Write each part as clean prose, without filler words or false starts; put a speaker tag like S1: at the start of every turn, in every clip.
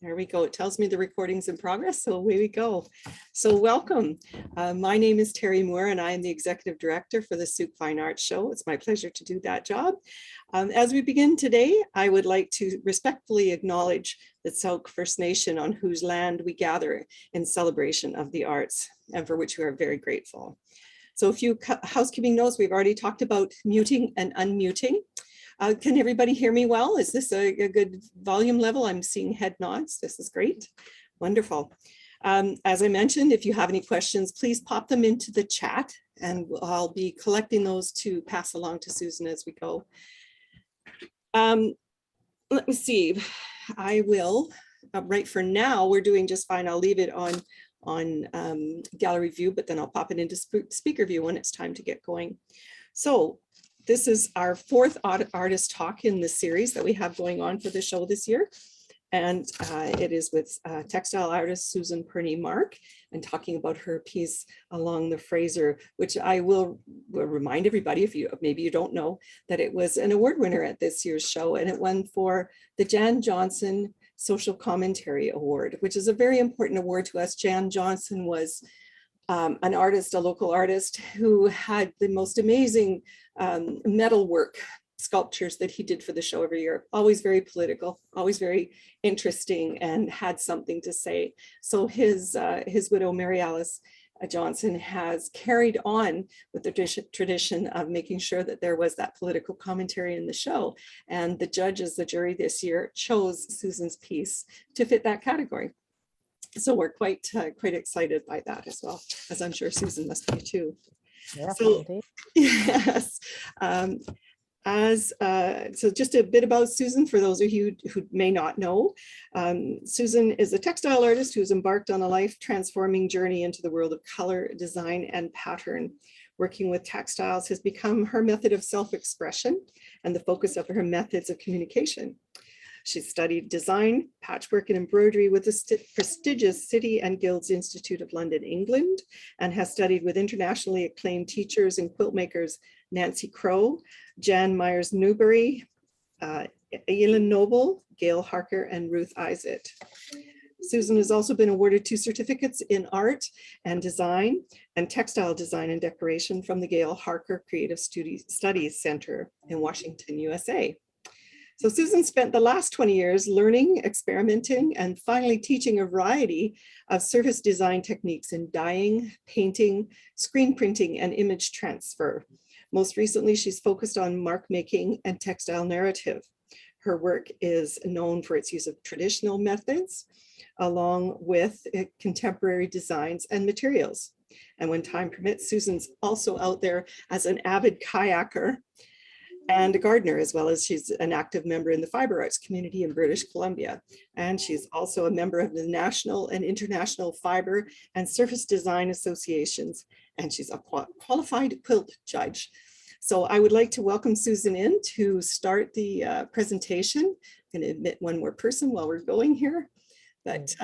S1: There we go. It tells me the recording's in progress, so away we go. So welcome. My name is Terry Moore, and I am the Executive Director for the Sooke Fine Arts Show. It's my pleasure to do that job. As we begin today, I would like to respectfully acknowledge the Sooke First Nation on whose land we gather in celebration of the arts, and for which we are very grateful. So a few housekeeping notes. We've already talked about muting and unmuting. Can everybody hear me well? Is this a good volume level? I'm seeing head nods. This is great. Wonderful. As I mentioned, if you have any questions, please pop them into the chat and I'll be collecting those to pass along to Susan as we go. Let me see. I will, right for now, we're doing just fine. I'll leave it on gallery view, but then I'll pop it into speaker view when it's time to get going. So this is our fourth artist talk in the series that we have going on for the show this year. And it is with textile artist Susan Purney Mark, and talking about her piece along the Fraser, which I will remind everybody, if maybe you don't know, that it was an award winner at this year's show, and it won for the Jan Johnson Social Commentary Award, which is a very important award to us. Jan Johnson was an artist, a local artist, who had the most amazing metalwork sculptures that he did for the show every year. Always very political, always very interesting, and had something to say. So his widow, Mary Alice Johnson, has carried on with the tradition of making sure that there was that political commentary in the show. And the judges, the jury this year, chose Susan's piece to fit that category. So we're quite excited by that as well, as I'm sure Susan must be too.
S2: Yeah,
S1: so, yes. So just a bit about Susan for those of you who may not know. Susan is a textile artist who's embarked on a life-transforming journey into the world of color, design, and pattern. Working with textiles has become her method of self-expression and the focus of her methods of communication. She studied design, patchwork, and embroidery with the prestigious City and Guilds Institute of London, England, and has studied with internationally acclaimed teachers and quilt makers Nancy Crow, Jan Myers-Newbury, Eileen Noble, Gail Harker, and Ruth Isett. Susan has also been awarded 2 certificates in art and design and textile design and decoration from the Gail Harker Creative Studies Center in Washington, USA. So Susan spent the last 20 years learning, experimenting, and finally teaching a variety of surface design techniques in dyeing, painting, screen printing, and image transfer. Most recently, she's focused on mark making and textile narrative. Her work is known for its use of traditional methods, along with contemporary designs and materials. And when time permits, Susan's also out there as an avid kayaker and a gardener, as well as she's an active member in the fiber arts community in British Columbia. And she's also a member of the national and international fiber and surface design associations. And she's a qualified quilt judge. So I would like to welcome Susan in to start the presentation. I'm going to admit one more person while we're going here. But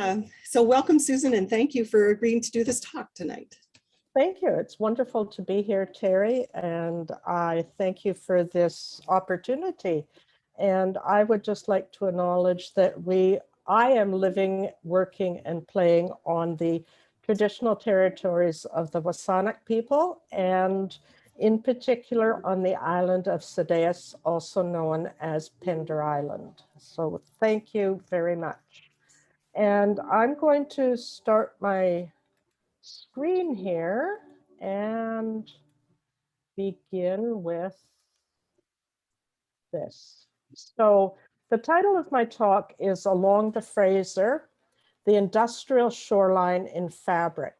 S1: so welcome, Susan, and thank you for agreeing to do this talk tonight.
S2: Thank you. It's wonderful to be here, Terry, and I thank you for this opportunity. And I would just like to acknowledge that I am living, working, and playing on the traditional territories of the Wasanic people, and in particular on the island of Sadeas, also known as Pender Island. So thank you very much. And I'm going to start my screen here and begin with this. So the title of my talk is Along the Fraser, the Industrial Shoreline in Fabric.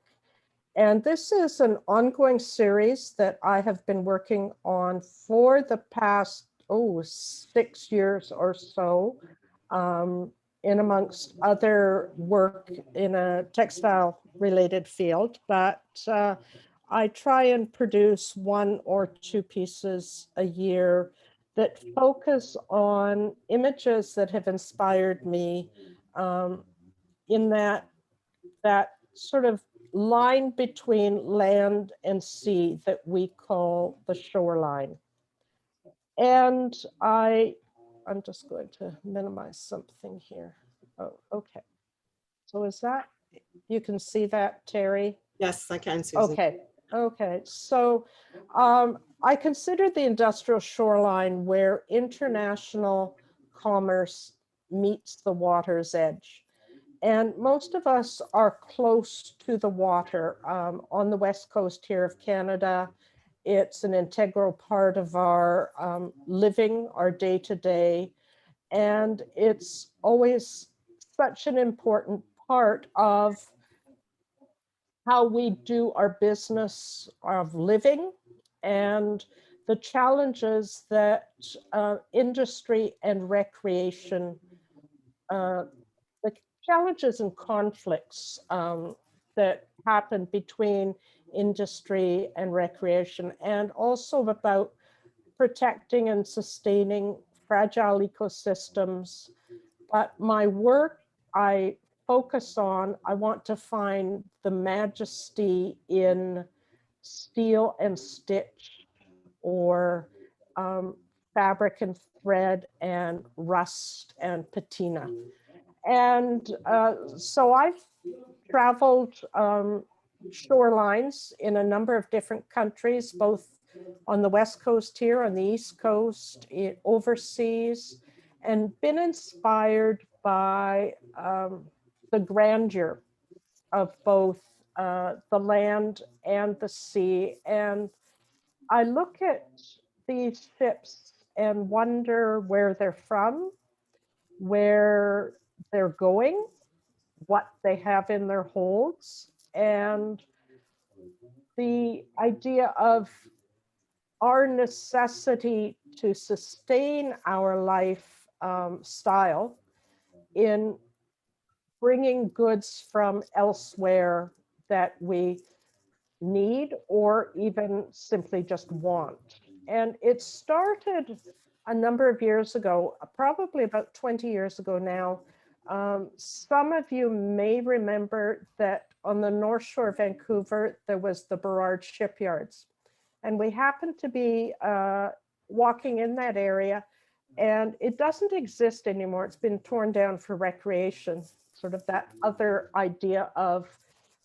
S2: And this is an ongoing series that I have been working on for the past, 6 years or so, in amongst other work in a textile related field, but I try and produce 1 or 2 pieces a year that focus on images that have inspired me in that sort of line between land and sea that we call the shoreline. And I'm just going to minimize something here. Oh, okay. So is that, you can see that, Terry?
S1: Yes, I can, Susan.
S2: Okay, okay. So I consider the industrial shoreline where international commerce meets the water's edge. And most of us are close to the water on the west coast here of Canada. It's an integral part of our living, our day-to-day, and it's always such an important part of how we do our business of living and the challenges that industry and recreation, the challenges and conflicts that happen between industry and recreation, and also about protecting and sustaining fragile ecosystems. But my work, I focus on, I want to find the majesty in steel and stitch, or fabric and thread, and rust and patina. And so I've traveled shorelines in a number of different countries, both on the West Coast here, on the East Coast, overseas, and been inspired by the grandeur of both the land and the sea. And I look at these ships and wonder where they're from, where they're going, what they have in their holds, and the idea of our necessity to sustain our life style in bringing goods from elsewhere that we need or even simply just want. And it started a number of years ago, probably about 20 years ago now. Some of you may remember that on the North Shore of Vancouver, there was the Burrard shipyards. And we happened to be walking in that area, and it doesn't exist anymore. It's been torn down for recreation, sort of that other idea of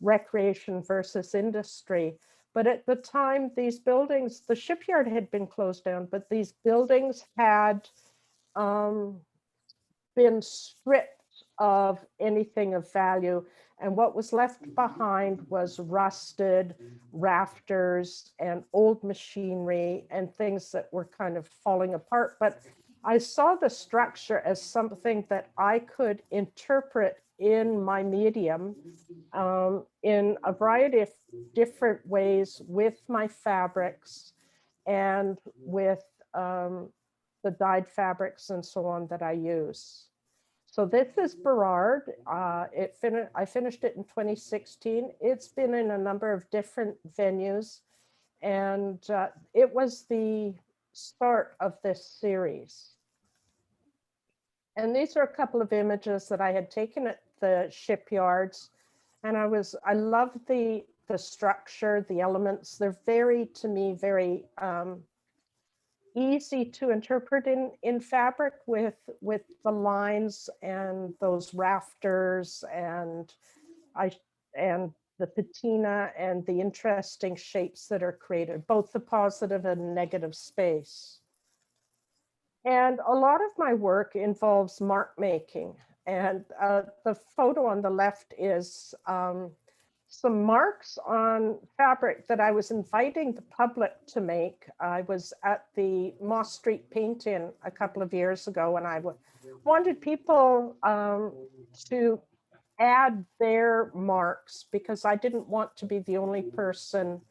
S2: recreation versus industry. But at the time, these buildings, the shipyard had been closed down, but these buildings had been stripped of anything of value. And what was left behind was rusted rafters and old machinery and things that were kind of falling apart. But I saw the structure as something that I could interpret in my medium in a variety of different ways with my fabrics and with the dyed fabrics and so on that I use. So this is Burrard. I finished it in 2016. It's been in a number of different venues, and it was the start of this series. And these are a couple of images that I had taken at the shipyards, and I love the structure, the elements. They're very, to me, very easy to interpret in fabric with the lines and those rafters and the patina and the interesting shapes that are created, both the positive and negative space. And a lot of my work involves mark making. And the photo on the left is some marks on fabric that I was inviting the public to make. I was at the Moss Street Paint-In a couple of years ago, and I wanted people to add their marks because I didn't want to be the only person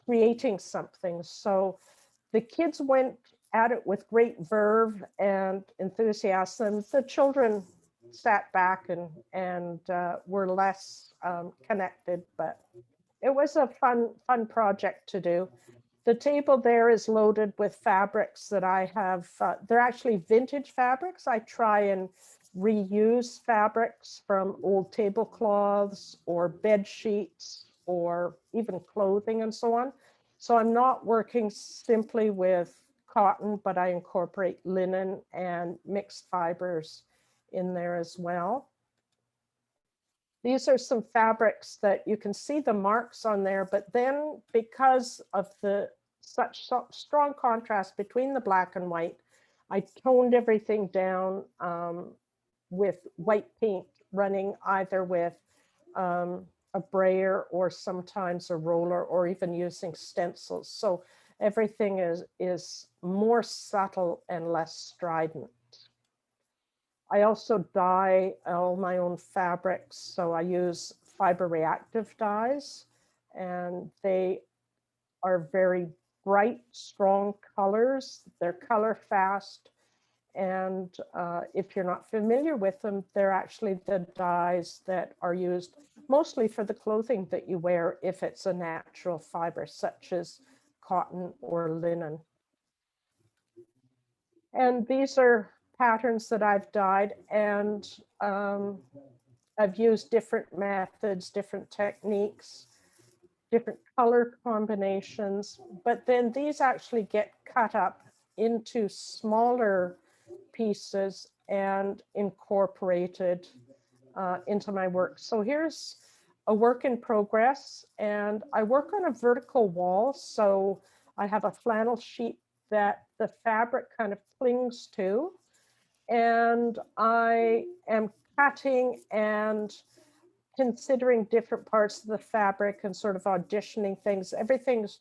S2: creating something. So the kids went at it with great verve and enthusiasm. The children sat back and were less connected, but it was a fun project to do. The table there is loaded with fabrics that I have. They're actually vintage fabrics. I try and reuse fabrics from old tablecloths or bed sheets or even clothing and so on. So I'm not working simply with cotton, but I incorporate linen and mixed fibers in there as well. These are some fabrics that you can see the marks on there, but then because of the such strong contrast between the black and white, I toned everything down with white paint, running either with a brayer or sometimes a roller, or even using stencils. So everything is more subtle and less strident. I also dye all my own fabrics. So I use fiber reactive dyes, and they are very bright, strong colors. They're color fast. And if you're not familiar with them, they're actually the dyes that are used mostly for the clothing that you wear if it's a natural fiber, such as cotton or linen. And these are patterns that I've dyed, and I've used different methods, different techniques, different color combinations, but then these actually get cut up into smaller pieces and incorporated into my work. So here's a work in progress, and I work on a vertical wall. So I have a flannel sheet that the fabric kind of clings to, and I am cutting and considering different parts of the fabric and sort of auditioning things. Everything's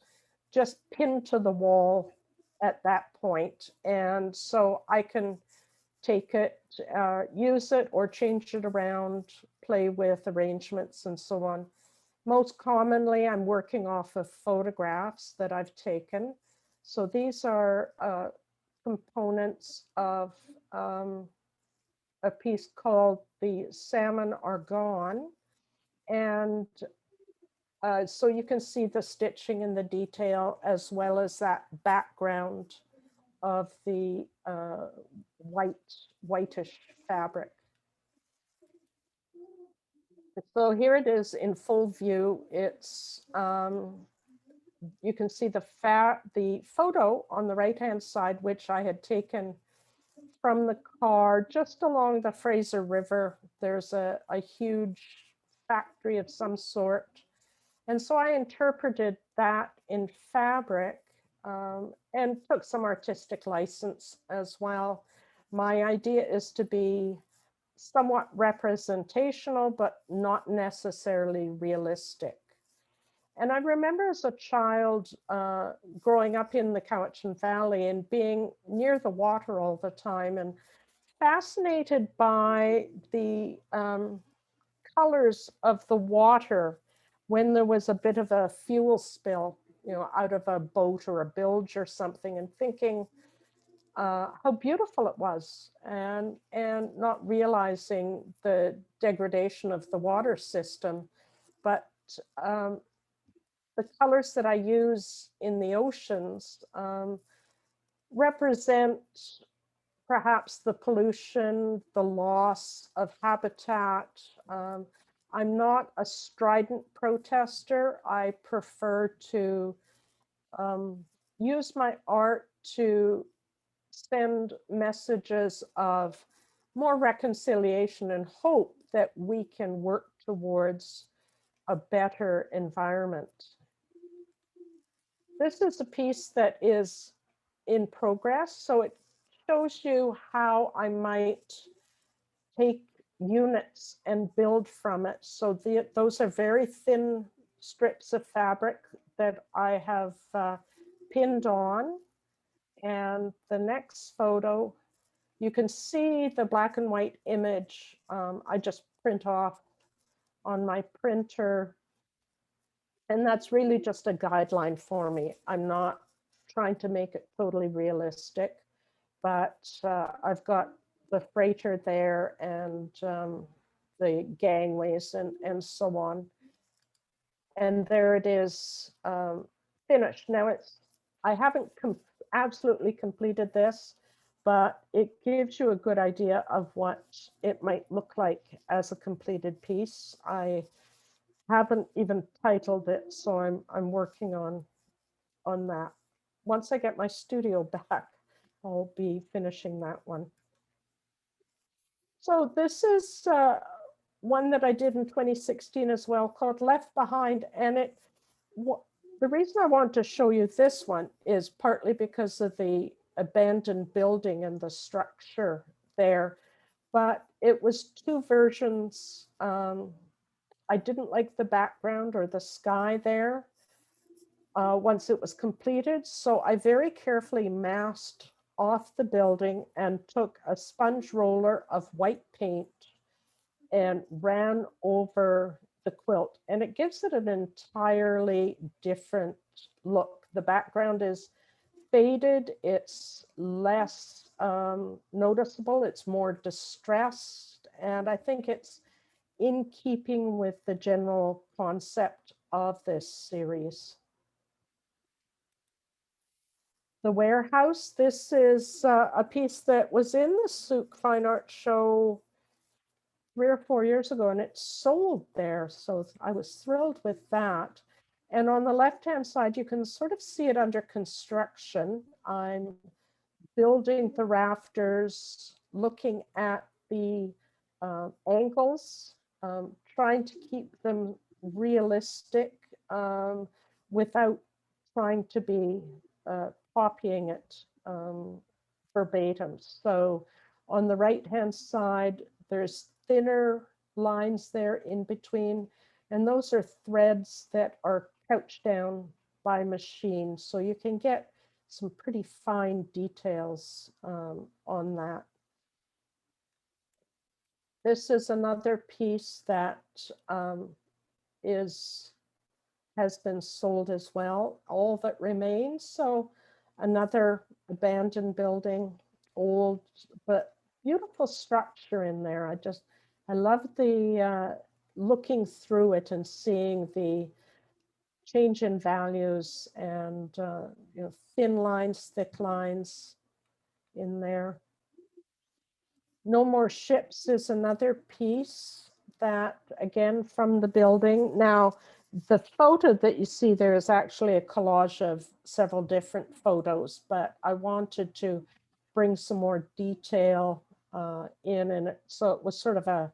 S2: just pinned to the wall at that point. And so I can take it, use it, or change it around, play with arrangements and so on. Most commonly, I'm working off of photographs that I've taken. So these are components of a piece called The Salmon Are Gone. And so you can see the stitching and the detail, as well as that background of the whitish fabric. So here it is in full view. It's you can see the photo on the right-hand side, which I had taken from the car just along the Fraser River. There's a huge factory of some sort. And so I interpreted that in fabric and took some artistic license as well. My idea is to be somewhat representational, but not necessarily realistic. And I remember as a child growing up in the Cowichan Valley and being near the water all the time, and fascinated by the colors of the water when there was a bit of a fuel spill, out of a boat or a bilge or something, and thinking how beautiful it was, and not realizing the degradation of the water system. But the colors that I use in the oceans represent perhaps the pollution, the loss of habitat. I'm not a strident protester. I prefer to use my art to send messages of more reconciliation and hope that we can work towards a better environment. This is a piece that is in progress, so it shows you how I might take units and build from it. So those are very thin strips of fabric that I have pinned on. And the next photo, you can see the black and white image. I just print off on my printer. And that's really just a guideline for me. I'm not trying to make it totally realistic, but I've got the freighter there and the gangways and so on. And there it is finished. Now I haven't absolutely completed this, but it gives you a good idea of what it might look like as a completed piece. I haven't even titled it, so I'm working on that. Once I get my studio back, I'll be finishing that one. So this is one that I did in 2016 as well, called Left Behind. And the reason I want to show you this one is partly because of the abandoned building and the structure there, but it was two versions. I didn't like the background or the sky there once it was completed. So I very carefully masked off the building and took a sponge roller of white paint and ran over the quilt. And it gives it an entirely different look. The background is faded, it's less noticeable, it's more distressed. And I think it's in keeping with the general concept of this series. The Warehouse, this is a piece that was in the Sooke Fine Arts Show 3 or 4 years ago, and it sold there. So I was thrilled with that. And on the left-hand side, you can sort of see it under construction. I'm building the rafters, looking at the angles, trying to keep them realistic without trying to be copying it verbatim. So on the right-hand side, there's thinner lines there in between, and those are threads that are couched down by machine. So you can get some pretty fine details on that. This is another piece that has been sold as well, all that remains. So another abandoned building, old but beautiful structure in there. I love the looking through it and seeing the change in values and thin lines, thick lines in there. No More Ships is another piece that, again, from the building. Now, the photo that you see there is actually a collage of several different photos, but I wanted to bring some more detail in, and so it was sort of a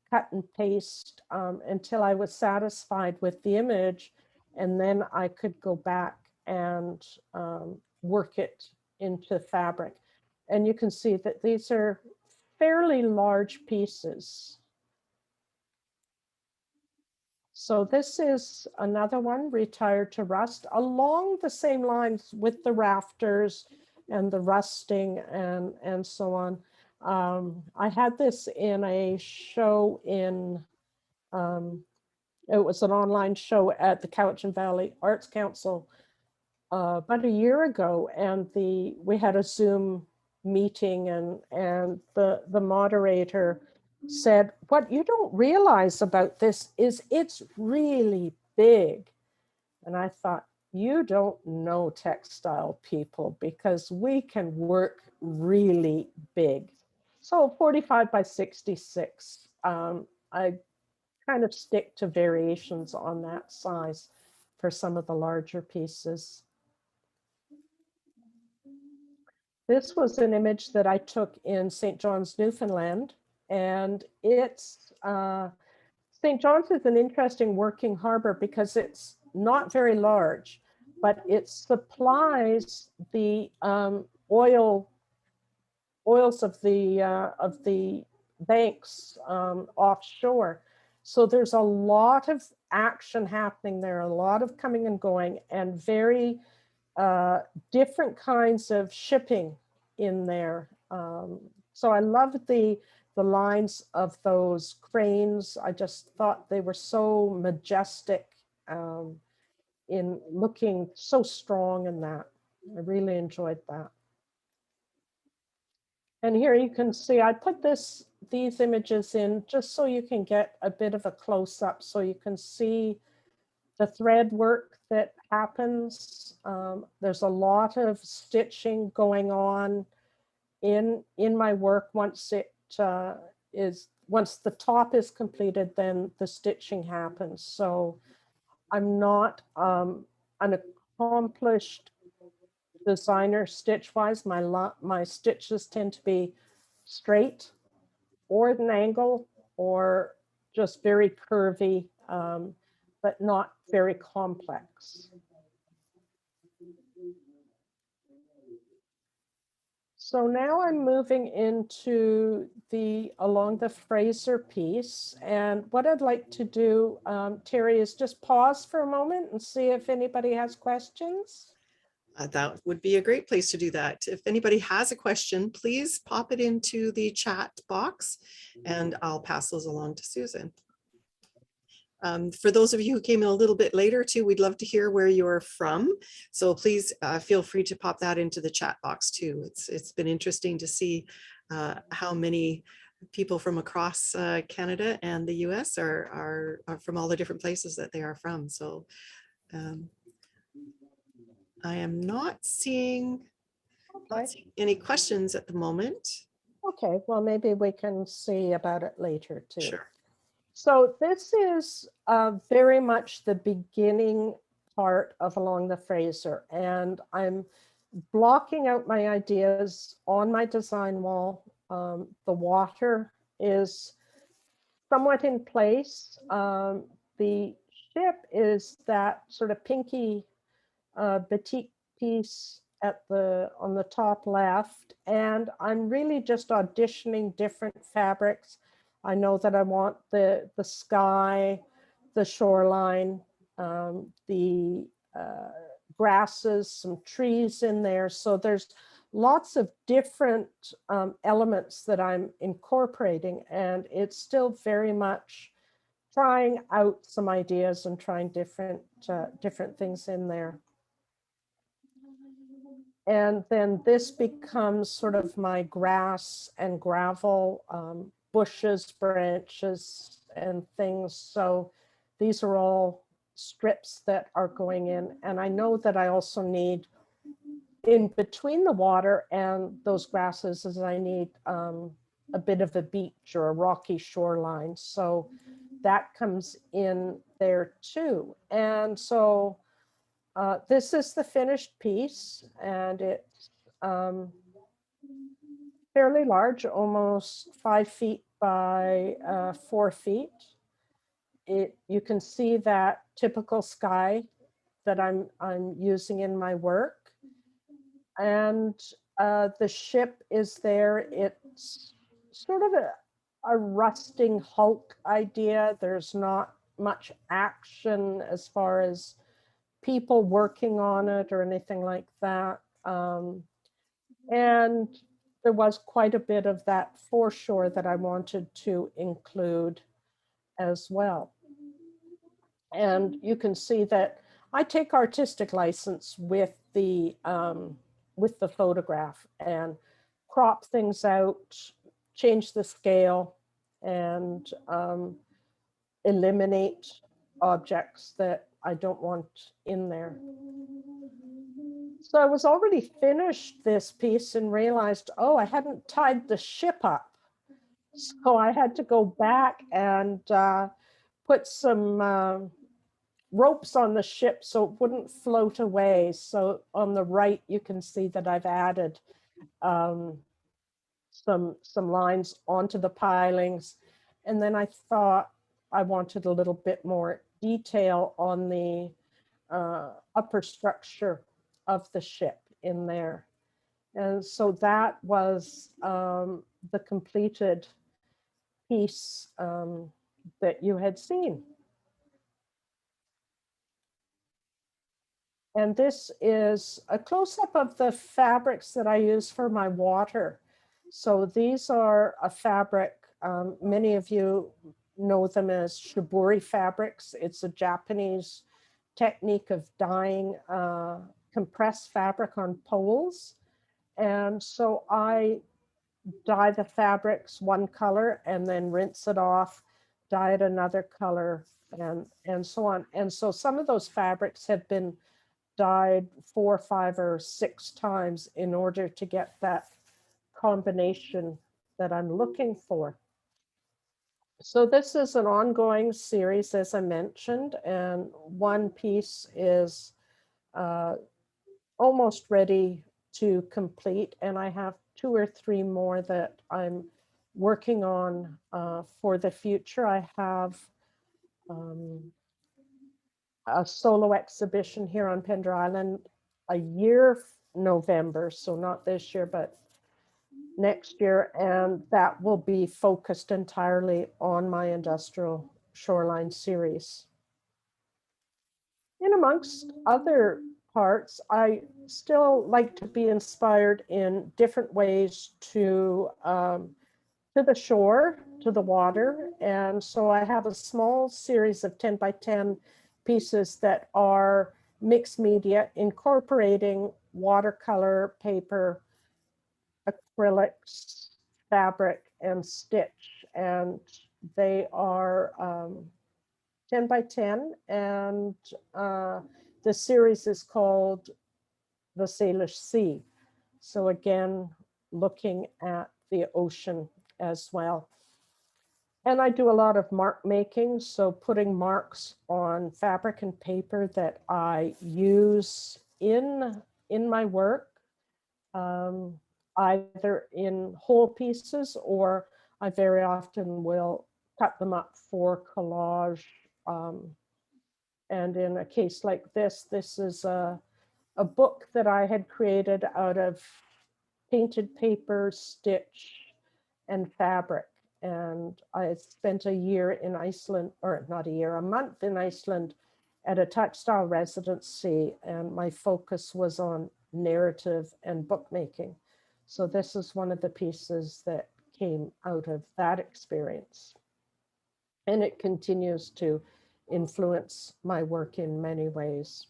S2: cut and paste until I was satisfied with the image, and then I could go back and work it into fabric. And you can see that these are fairly large pieces. So this is another one, Retired to Rust, along the same lines with the rafters and the rusting and so on. I had this in a show in, it was an online show at the Cowichan Valley Arts Council about a year ago, and we had a Zoom meeting, and the moderator said, what you don't realize about this is it's really big. And I thought, you don't know textile people, because we can work really big. So 45 by 66. I kind of stick to variations on that size for some of the larger pieces. This was an image that I took in St. John's, Newfoundland, and it's St. John's is an interesting working harbor because it's not very large, but it supplies the oils of the banks offshore. So there's a lot of action happening there, a lot of coming and going, and very different kinds of shipping in there. So I loved the lines of those cranes. I just thought they were so majestic in looking so strong in that. I really enjoyed that. And here you can see, I put these images in just so you can get a bit of a close-up, so you can see the thread work that happens. There's a lot of stitching going on in my work. Once the top is completed, then the stitching happens. So I'm not an accomplished designer stitch wise. My stitches tend to be straight, or an angle or just very curvy, but not very complex. So now I'm moving into along the Fraser piece. And what I'd like to do, Terry, is just pause for a moment and see if anybody has questions.
S1: That would be a great place to do that. If anybody has a question, please pop it into the chat box and I'll pass those along to Susan. For those of you who came in a little bit later too, we'd love to hear where you're from. So please feel free to pop that into the chat box too. It's been interesting to see how many people from across Canada and the US are from all the different places that they are from. So I am not seeing any questions at the moment.
S2: Okay, well, maybe we can see about it later too.
S1: Sure.
S2: So this is very much the beginning part of Along the Fraser, and I'm blocking out my ideas on my design wall. The water is somewhat in place. The ship is that sort of pinky batik piece on the top left, and I'm really just auditioning different fabrics. I know that I want the sky, the shoreline, the grasses, some trees in there. So there's lots of different elements that I'm incorporating, and it's still very much trying out some ideas and trying different things in there. And then this becomes sort of my grass and gravel, bushes, branches, and things. So these are all strips that are going in. And I know that I also need, in between the water and those grasses, is I need a bit of a beach or a rocky shoreline. So that comes in there too. And so this is the finished piece, and it's fairly large, almost 5 feet by 4 feet. You can see that typical sky that I'm using in my work, and the ship is there. It's sort of a rusting hulk idea. There's not much action as far as people working on it or anything like that. And there was quite a bit of that foreshore that I wanted to include as well. And you can see that I take artistic license with the photograph and crop things out, change the scale, and eliminate objects that I don't want in there. So I was already finished this piece and realized, oh, I hadn't tied the ship up. So I had to go back and put some ropes on the ship so it wouldn't float away. So on the right, you can see that I've added some lines onto the pilings. And then I thought I wanted a little bit more detail on the upper structure of the ship in there. And so that was the completed piece that you had seen. And this is a close-up of the fabrics that I use for my water. So these are a fabric, many of you know them as shibori fabrics. It's a Japanese technique of dyeing compressed fabric on poles. And so I dye the fabrics one color and then rinse it off, dye it another color, and so on. And so some of those fabrics have been dyed 4, 5, or 6 times in order to get that combination that I'm looking for. So this is an ongoing series, as I mentioned, and one piece is almost ready to complete, and I have 2 or 3 more that I'm working on for the future. I have a solo exhibition here on Pender Island a year November, so not this year, but next year, and that will be focused entirely on my Industrial Shoreline series. In amongst other parts, I still like to be inspired in different ways to the shore, to the water. And so I have a small series of 10 by 10 pieces that are mixed media, incorporating watercolor, paper, acrylics, fabric, and stitch. And they are 10 by 10, and the series is called The Salish Sea. So again, looking at the ocean as well. And I do a lot of mark making, so putting marks on fabric and paper that I use in my work, either in whole pieces, or I very often will cut them up for collage. And in a case like this is a book that I had created out of painted paper, stitch, and fabric. And I spent a year in Iceland, or not a year, a month in Iceland at a textile residency, and my focus was on narrative and bookmaking. So this is one of the pieces that came out of that experience. And it continues to influence my work in many ways.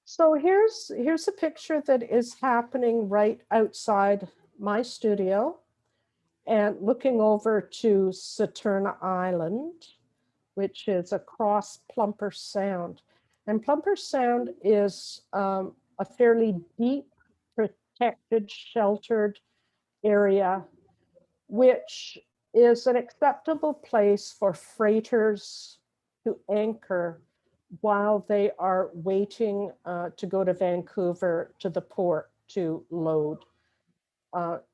S2: So here's a picture that is happening right outside my studio and looking over to Saturna Island, which is across Plumper Sound. And Plumper Sound is a fairly deep, protected, sheltered area, which is an acceptable place for freighters to anchor while they are waiting to go to Vancouver to the port to load.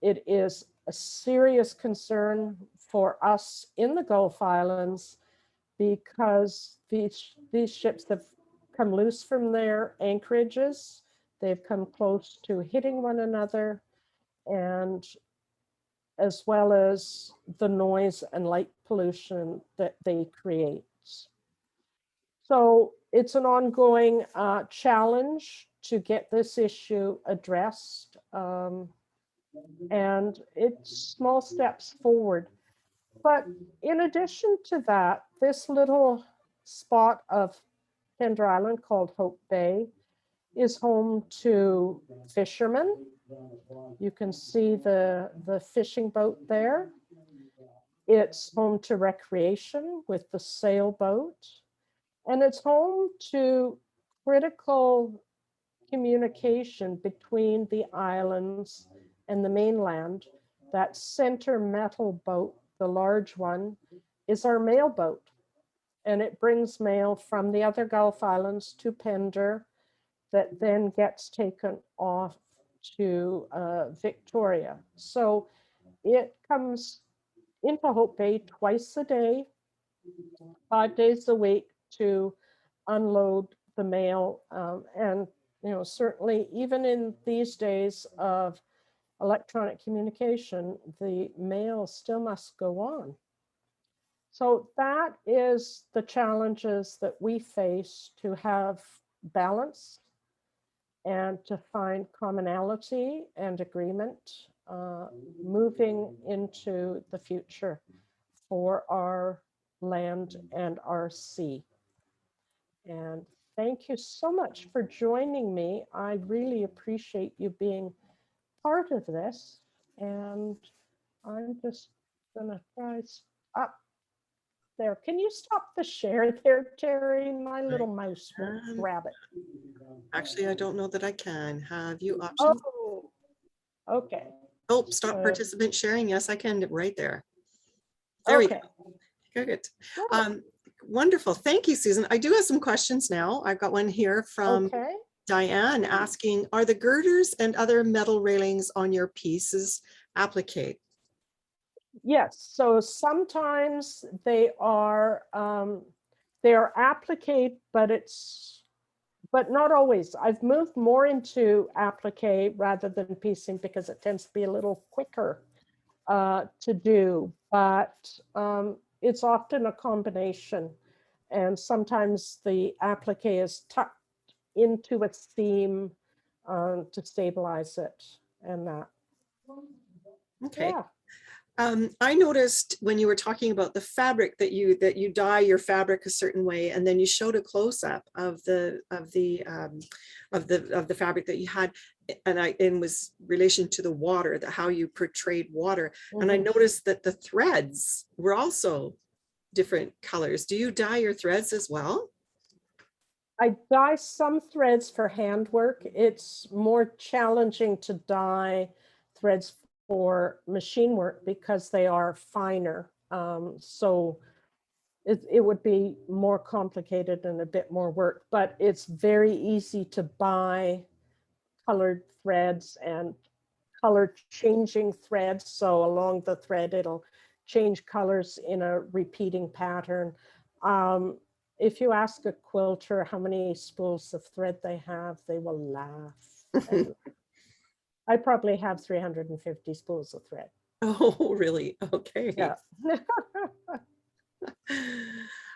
S2: It is a serious concern for us in the Gulf Islands because these ships have come loose from their anchorages. They've come close to hitting one another, and as well as the noise and light pollution that they create. So it's an ongoing challenge to get this issue addressed. And it's small steps forward. But in addition to that, this little spot of Pender Island called Hope Bay is home to fishermen. You can see the fishing boat there. It's home to recreation with the sailboat. And it's home to critical communication between the islands and the mainland. That center metal boat, the large one, is our mail boat. And it brings mail from the other Gulf Islands to Pender that then gets taken off to Victoria. So it comes into Hope Bay twice a day, 5 days a week, to unload the mail. And certainly even in these days of electronic communication, the mail still must go on. So that is the challenges that we face, to have balance and to find commonality and agreement moving into the future for our land and our sea. And thank you so much for joining me. I really appreciate you being part of this. And I'm just gonna try up there. Can you stop the share there, Terry? My little mouse won't grab it.
S1: Actually, I don't know that I can. Have you options?
S2: Oh, okay.
S1: Oh, stop participant sharing. Yes, I can right there. There we go. Good. Wonderful. Thank you, Susan. I do have some questions now. I've got one here from Diane asking, are the girders and other metal railings on your pieces applique?
S2: Yes, so sometimes they are applique, but not always. I've moved more into applique rather than piecing because it tends to be a little quicker to do, but it's often a combination. And sometimes the applique is tucked into a seam to stabilize it and that.
S1: Okay.
S2: Yeah.
S1: I noticed when you were talking about the fabric that you dye your fabric a certain way, and then you showed a close up of the fabric that you had, and in was relation to the water, that how you portrayed water. And I noticed that the threads were also different colors. Do you dye your threads as well?
S2: I dye some threads for handwork. It's more challenging to dye threads for machine work because they are finer. So it would be more complicated and a bit more work, but it's very easy to buy colored threads and color changing threads. So along the thread, it'll change colors in a repeating pattern. If you ask a quilter how many spools of thread they have, they will laugh. I probably have 350 spools of thread.
S1: Oh, really? Okay.
S2: Yeah.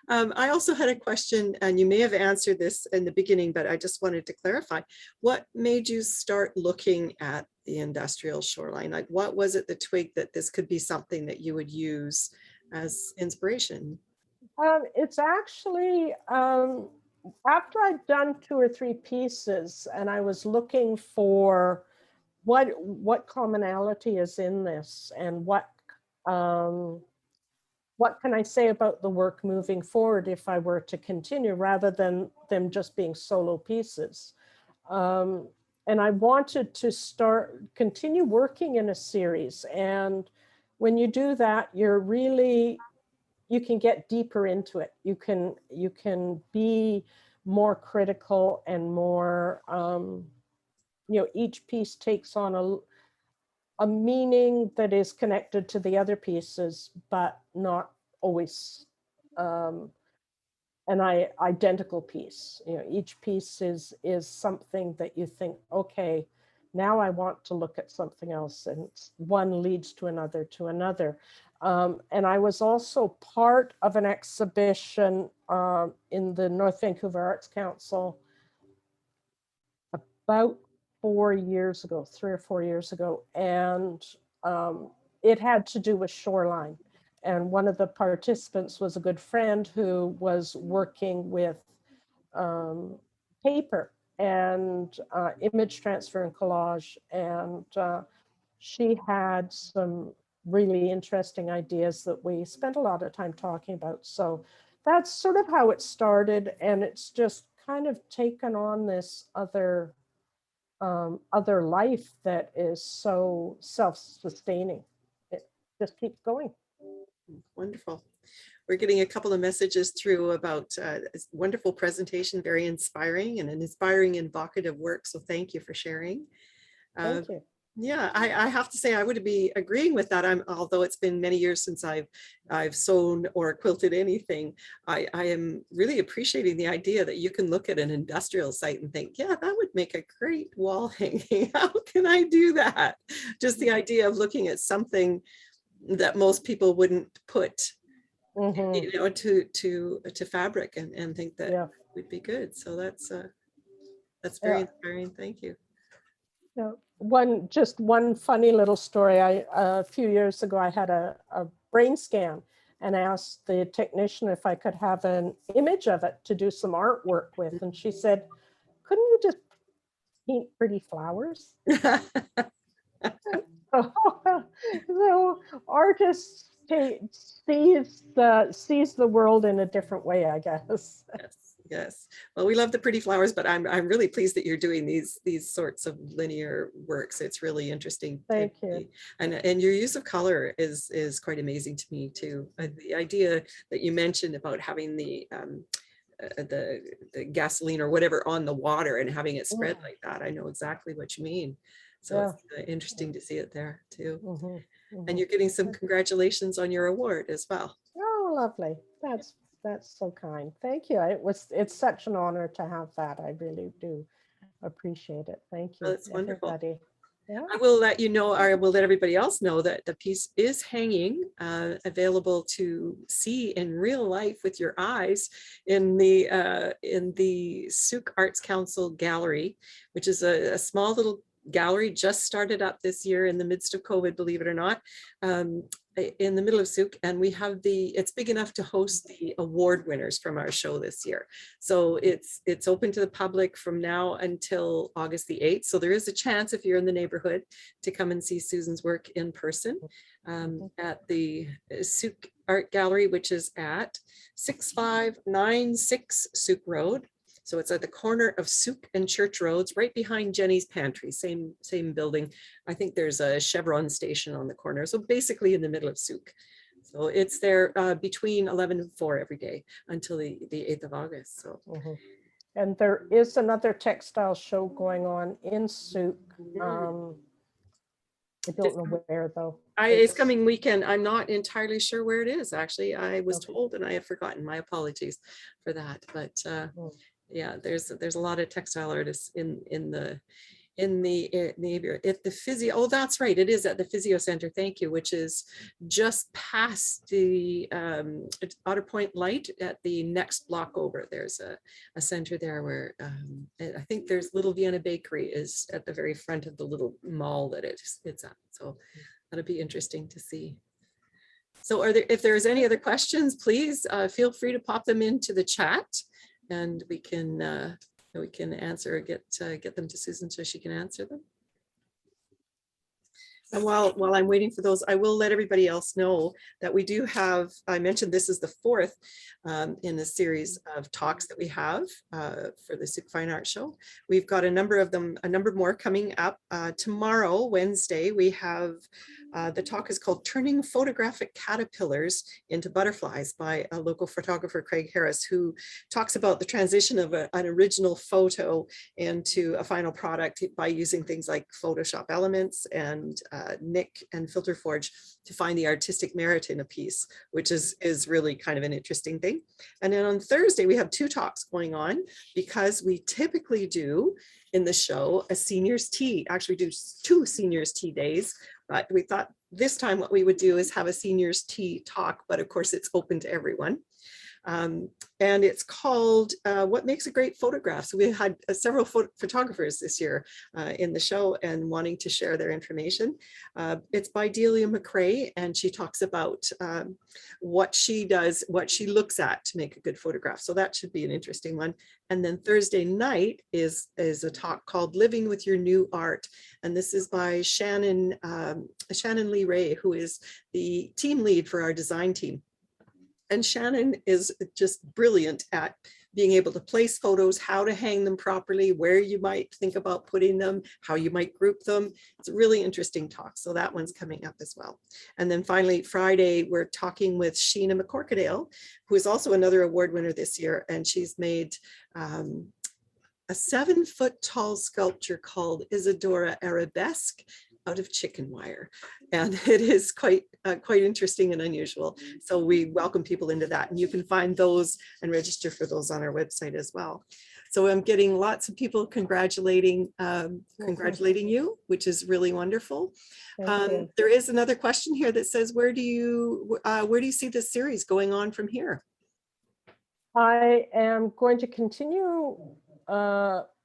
S1: I also had a question, and you may have answered this in the beginning, but I just wanted to clarify. What made you start looking at the industrial shoreline? Like, what was it that twigged that this could be something that you would use as inspiration?
S2: It's actually after I'd done 2 or 3 pieces, and I was looking for what commonality is in this, and what can I say about the work moving forward if I were to continue, rather than them just being solo pieces. And I wanted to continue working in a series. And when you do that, you can get deeper into it. You can be more critical and more, each piece takes on a meaning that is connected to the other pieces, but not always an identical piece. Each piece is something that you think, okay, now I want to look at something else, and one leads to another. And I was also part of an exhibition in the North Vancouver Arts Council about 4 years ago, 3 or 4 years ago, and it had to do with shoreline. And one of the participants was a good friend who was working with paper and image transfer and collage. And she had some really interesting ideas that we spent a lot of time talking about. So that's sort of how it started. And it's just kind of taken on this other life that is so self-sustaining. It just keeps going.
S1: Wonderful. We're getting a couple of messages through about this wonderful presentation, very inspiring, and an inspiring and evocative work. So thank you for sharing.
S2: Thank you.
S1: Yeah, I have to say I would be agreeing with that. Although it's been many years since I've sewn or quilted anything, I am really appreciating the idea that you can look at an industrial site and think, yeah, that would make a great wall hanging. How can I do that? Just the idea of looking at something that most people wouldn't put, to fabric and think that would be good. So that's very inspiring. Thank you.
S2: Yeah. One funny little story. A few years ago, I had a brain scan and asked the technician if I could have an image of it to do some artwork with. And she said, couldn't you just paint pretty flowers? So artists sees the world in a different way, I guess.
S1: Yes. Well, we love the pretty flowers, but I'm really pleased that you're doing these sorts of linear works. It's really interesting.
S2: Thank you.
S1: And your use of color is quite amazing to me too. The idea that you mentioned about having the gasoline or whatever on the water and having it spread like that, I know exactly what you mean. So it's interesting to see it there too. And you're getting some congratulations on your award as well.
S2: Oh, lovely. That's so kind. Thank you. It's such an honor to have that. I really do appreciate it. Thank you,
S1: That's wonderful.
S2: everybody. Yeah.
S1: I will let you know, or I will let everybody else know that the piece is hanging, available to see in real life with your eyes in the Sooke Arts Council gallery, which is a small little gallery just started up this year in the midst of COVID, believe it or not, in the middle of Sooke, and we have it's big enough to host the award winners from our show this year. So it's open to the public from now until August the 8th. So there is a chance, if you're in the neighborhood, to come and see Susan's work in person at the Sooke Art Gallery, which is at 6596 Sooke Road. So it's at the corner of Sooke and Church Roads, right behind Jenny's Pantry, same building. I think there's a Chevron station on the corner. So basically in the middle of Sooke. So it's there between 11 and 4 every day until the 8th of August. So.
S2: And there is another textile show going on in Sooke. I don't know where though.
S1: It's coming weekend. I'm not entirely sure where it is. Actually, I was told and I have forgotten. My apologies for that. But yeah, there's a lot of textile artists in the neighborhood at the physio. Oh, that's right. It is at the Physio Center. Thank you. Which is just past the Otter Point Light at the next block over. There's a center there where I think there's Little Vienna Bakery is at the very front of the little mall that it's at. So that'll be interesting to see. So if there's any other questions, please feel free to pop them into the chat. And we can answer or get them to Susan so she can answer them. And while I'm waiting for those, I will let everybody else know that we do have, I mentioned this is the 4th in a series of talks that we have for the Sooke Fine Arts Show. We've got a number more coming up. Tomorrow, Wednesday, we have the talk is called Turning Photographic Caterpillars into Butterflies by a local photographer, Craig Harris, who talks about the transition of an original photo into a final product by using things like Photoshop elements and Nik and Filter Forge to find the artistic merit in a piece, which is really kind of an interesting thing. And then on Thursday, we have 2 talks going on because we typically do in the show a seniors tea. Actually, we do 2 seniors tea days, but we thought this time what we would do is have a seniors tea talk, but of course it's open to everyone. And it's called What Makes a Great Photograph. So we had several photographers this year in the show and wanting to share their information. It's by Delia McRae, and she talks about what she does, what she looks at to make a good photograph. So that should be an interesting one. And then Thursday night is a talk called Living with Your New Art. And this is by Shannon Lee Ray, who is the team lead for our design team. And Shannon is just brilliant at being able to place photos, how to hang them properly, where you might think about putting them, how you might group them. It's a really interesting talk. So that one's coming up as well. And then finally, Friday, we're talking with Sheena McCorkadale, who is also another award winner this year. And she's made a 7-foot tall sculpture called Isadora Arabesque out of chicken wire, and it is quite interesting and unusual. So we welcome people into that, and you can find those and register for those on our website as well. So I'm getting lots of people congratulating you, which is really wonderful. There is another question here that says, where do you see this series going on from here?
S2: I am going to continue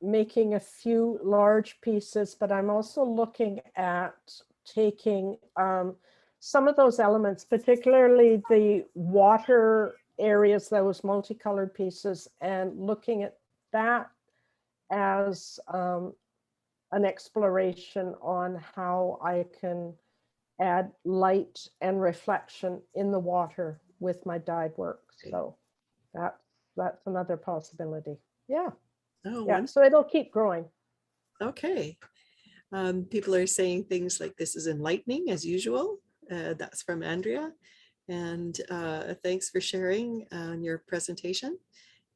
S2: making a few large pieces, but I'm also looking at taking some of those elements, particularly the water areas, those multicolored pieces, and looking at that as an exploration on how I can add light and reflection in the water with my dyed work. So that's another possibility. Yeah.
S1: Oh,
S2: yeah. So it'll keep growing.
S1: Okay. People are saying things like this is enlightening as usual. That's from Andrea. And thanks for sharing your presentation.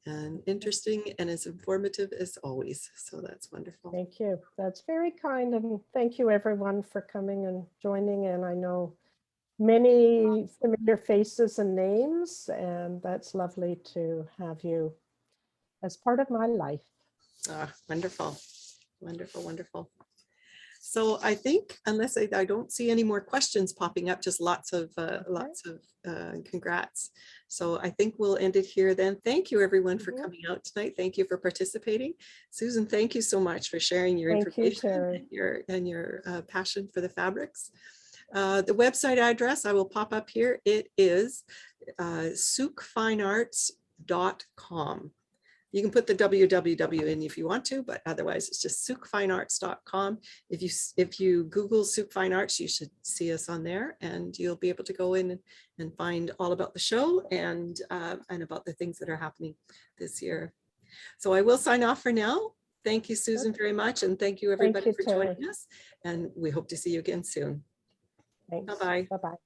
S1: And interesting and as informative as always. So that's wonderful.
S2: Thank you. That's very kind. And thank you everyone for coming and joining. And I know many familiar faces and names, and that's lovely to have you as part of my life.
S1: Wonderful, wonderful, wonderful. So I think, unless I don't see any more questions popping up, just lots of congrats. So I think we'll end it here then. Thank you everyone for coming out tonight. Thank you for participating. Susan, thank you so much for sharing your information and your passion for the fabrics. The website address I will pop up here. It is SookeFineArts.com. You can put the www in if you want to, but otherwise it's just SookeFineArts.com. If you Google Sooke Fine Arts, you should see us on there, and you'll be able to go in and find all about the show and about the things that are happening this year. So I will sign off for now. Thank you, Susan, very much, and thank you everybody for joining us. And we hope to see you again soon.
S2: Thanks.
S1: Bye-bye.
S2: Bye-bye.